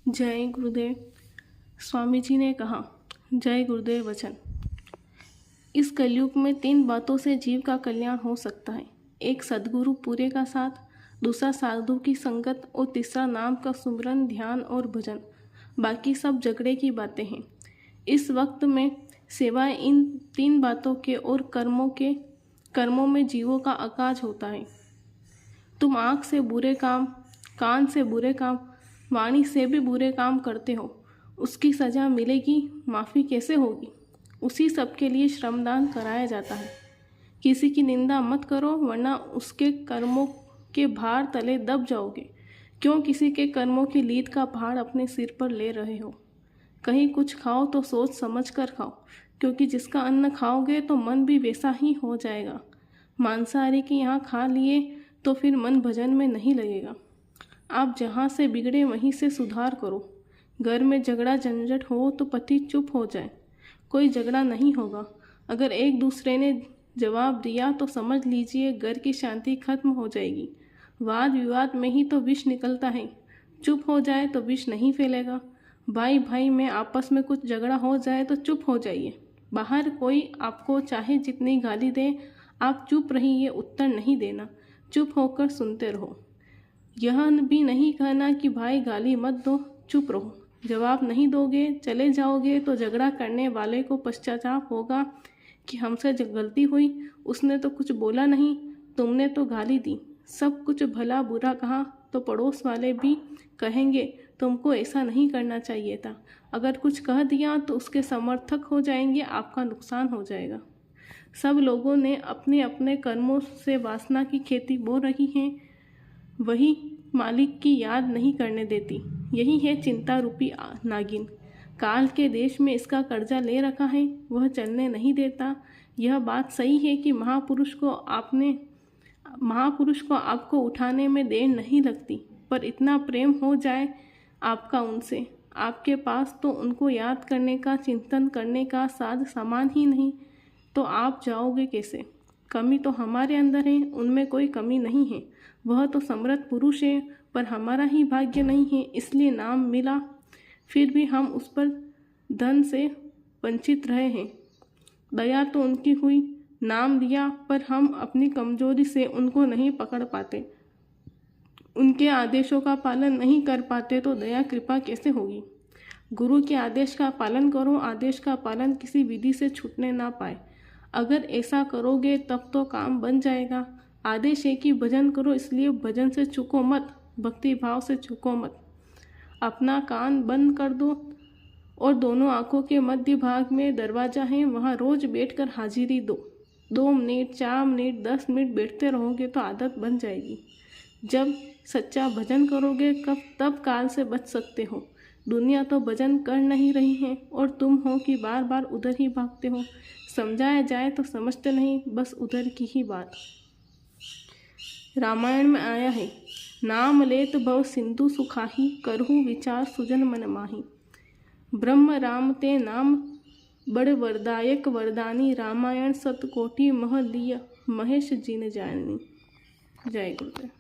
जय गुरुदेव। स्वामी जी ने कहा, जय गुरुदेव वचन। इस कलयुग में 3 बातों से जीव का कल्याण हो सकता है। एक सद्गुरु पूरे का साथ, दूसरा साधु की संगत और तीसरा नाम का सुमिरन, ध्यान और भजन। बाकी सब झगड़े की बातें हैं। इस वक्त में सिवाय इन 3 बातों के और कर्मों में जीवों का आकाज होता है। तुम आँख से बुरे काम, कान से बुरे काम, वाणी से भी बुरे काम करते हो, उसकी सज़ा मिलेगी, माफ़ी कैसे होगी? उसी सब के लिए श्रमदान कराया जाता है। किसी की निंदा मत करो, वरना उसके कर्मों के भार तले दब जाओगे। क्यों किसी के कर्मों की लीद का भार अपने सिर पर ले रहे हो? कहीं कुछ खाओ तो सोच समझ कर खाओ, क्योंकि जिसका अन्न खाओगे तो मन भी वैसा ही हो जाएगा। मांसाहारी के यहाँ खा लिए तो फिर मन भजन में नहीं लगेगा। आप जहाँ से बिगड़े वहीं से सुधार करो। घर में झगड़ा झंझट हो तो पति चुप हो जाए, कोई झगड़ा नहीं होगा। अगर एक दूसरे ने जवाब दिया तो समझ लीजिए घर की शांति खत्म हो जाएगी। वाद विवाद में ही तो विष निकलता है। चुप हो जाए तो विष नहीं फैलेगा। भाई भाई में आपस में कुछ झगड़ा हो जाए तो चुप हो जाइए। बाहर कोई आपको चाहे जितनी गाली दे, आप चुप रहिए, उत्तर नहीं देना, चुप होकर सुनते रहो। यह भी नहीं कहना कि भाई गाली मत दो, चुप रहो। जवाब नहीं दोगे, चले जाओगे तो झगड़ा करने वाले को पश्चाताप होगा कि हमसे जो गलती हुई, उसने तो कुछ बोला नहीं, तुमने तो गाली दी। सब कुछ भला बुरा कहा तो पड़ोस वाले भी कहेंगे तुमको ऐसा नहीं करना चाहिए था। अगर कुछ कह दिया तो उसके समर्थक हो जाएंगे, आपका नुकसान हो जाएगा। सब लोगों ने अपने अपने कर्मों से वासना की खेती बो रही हैं, वही मालिक की याद नहीं करने देती। यही है चिंता रूपी नागिन। काल के देश में इसका कर्जा ले रखा है, वह चलने नहीं देता। यह बात सही है कि महापुरुष को आपको उठाने में देर नहीं लगती, पर इतना प्रेम हो जाए आपका उनसे, आपके पास तो उनको याद करने का, चिंतन करने का साध सामान ही नहीं, तो आप जाओगे कैसे? कमी तो हमारे अंदर है, उनमें कोई कमी नहीं है। वह तो समर्थ पुरुष है, पर हमारा ही भाग्य नहीं है, इसलिए नाम मिला, फिर भी हम उस पर धन से वंचित रहे हैं। दया तो उनकी हुई, नाम दिया, पर हम अपनी कमजोरी से उनको नहीं पकड़ पाते, उनके आदेशों का पालन नहीं कर पाते, तो दया कृपा कैसे होगी? गुरु के आदेश का पालन करो, आदेश का पालन किसी विधि से छूटने ना पाए। अगर ऐसा करोगे तब तो काम बन जाएगा। आदेश है कि भजन करो, इसलिए भजन से चूको मत, भक्ति भाव से चूको मत। अपना कान बंद कर दो और दोनों आंखों के मध्य भाग में दरवाज़ा है, वहाँ रोज बैठकर हाजिरी दो। 2 मिनट, 4 मिनट, 10 मिनट बैठते रहोगे तो आदत बन जाएगी। जब सच्चा भजन करोगे तब काल से बच सकते हो। दुनिया तो भजन कर नहीं रही है और तुम हो कि बार बार उधर ही भागते हो। समझाया जाए तो समझते नहीं, बस उधर की ही बात। रामायण में आया है, नाम लेत भव सिंधु सुखाही, करहु विचार सुजन मन माही। ब्रह्म राम ते नाम बड़ वरदायक वरदानी, रामायण सतकोटि मह लिय महेश जिन जानी। जय गुरुदेव।